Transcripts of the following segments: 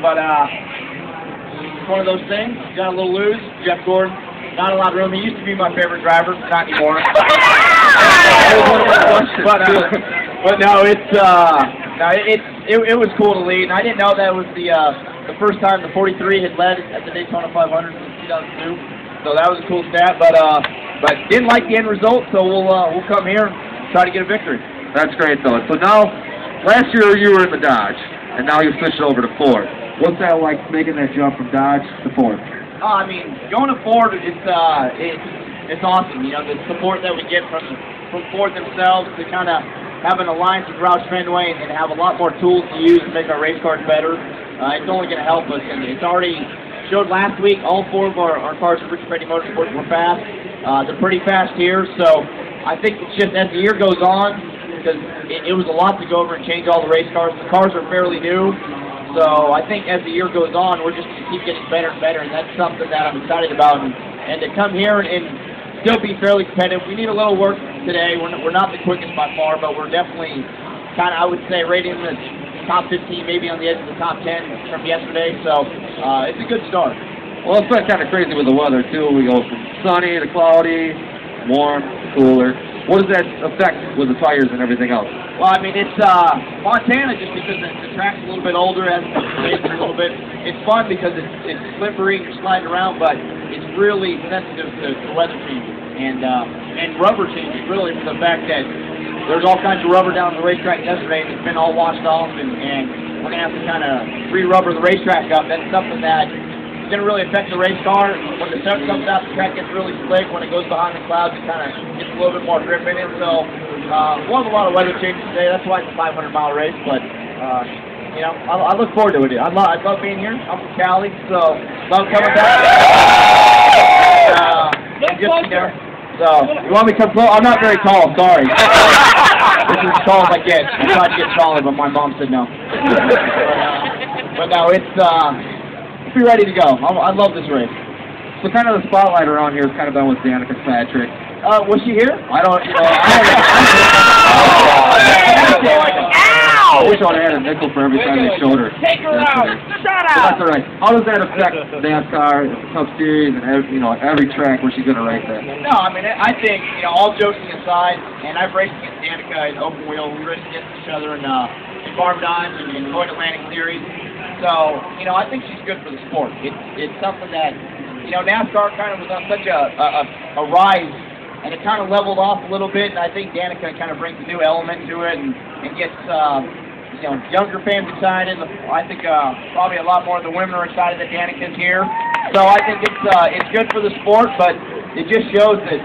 But it's one of those things. Got a little loose. Jeff Gordon, not a lot of room. He used to be my favorite driver, not anymore. But no, it was cool to lead, and I didn't know that was the first time the 43 had led at the Daytona 500 since 2002. So that was a cool stat. But didn't like the end result, so we'll come here and try to get a victory. That's great, though. So now, last year you were in the Dodge, and now you switched over to Ford. What's that like, making that jump from Dodge to Ford? I mean, going to Ford, it's awesome. You know, the support that we get from Ford themselves to kind of have an alliance with Roush Fenway and have a lot more tools to use to make our race cars better. It's only going to help us, and it's already showed last week. All 4 of our cars at Rich Petty Motorsports were fast. They're pretty fast here, so I think it's just as the year goes on, because it was a lot to go over and change all the race cars. The cars are fairly new, so I think as the year goes on, we're just going to keep getting better and better, and that's something that I'm excited about. And to come here and still be fairly competitive, we need a little work today. We're not the quickest by far, but we're definitely kind of, I would say, right in the top 15, maybe on the edge of the top 10 from yesterday, so it's a good start. Well, it's been kind of crazy with the weather, too. We go from sunny to cloudy, warm to cooler. What does that affect with the tires and everything else? Well, I mean, it's Fontana, just because the track's a little bit older, has a little bit. It's fun because it's slippery and you're sliding around, but it's really sensitive to weather changes and rubber changes, really, for the fact that there's all kinds of rubber down the racetrack yesterday, and it's been all washed off, and we're going to have to kind of re-rubber the racetrack up. That's something that is going to really affect the race car. When the sun comes out, the track gets really slick. When it goes behind the clouds, it kind of gets a little bit more grip in it. So we'll have a lot of weather changes today. That's why it's a 500-mile race. But, you know, I look forward to it. I love being here. I'm from Cali, so love coming back. Just, you know, so, you want me to come close? I'm not very tall, sorry. This is as tall as I get. I tried to get taller, but my mom said no. But no, be ready to go. I love this race. So kind of the spotlight around here has kind of been with Danica Patrick. Was she here? I don't, you know, I wish I had a nickel for every time they showed her. Take her out! Shut up! That's all right. How does that affect NASCAR, the Cup Series, and every, you know, every track where she's going to race at? No, I mean, I think, you know, all joking aside, and I've raced against Danica in open wheel. We raced against each other in Farm Dimes and in Floyd Atlantic Series. So, you know, I think she's good for the sport. It's something that, you know, NASCAR kind of was on such a rise, and it kind of leveled off a little bit, and I think Danica kind of brings a new element to it and gets, you know, younger fans excited. I think probably a lot more of the women are excited that Danica's here. So I think it's good for the sport, but it just shows that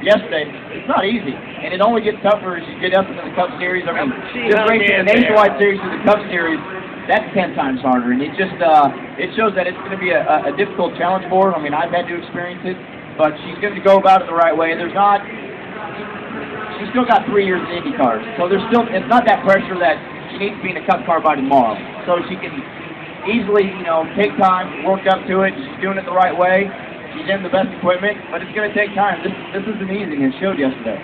yesterday it's not easy, and it only gets tougher as you get up into the Cup Series. I mean, just racing the Nationwide Series to the Cup Series, that's 10 times harder, and it just it shows that it's going to be a difficult challenge for her. I mean, I've had to experience it, but she's going to go about it the right way. She's still got 3 years in IndyCars, so it's not that pressure that she needs to be in a Cup car by tomorrow. So she can easily, you know, take time, work up to it. She's doing it the right way. She's in the best equipment, but it's going to take time. This isn't easy, and it showed yesterday.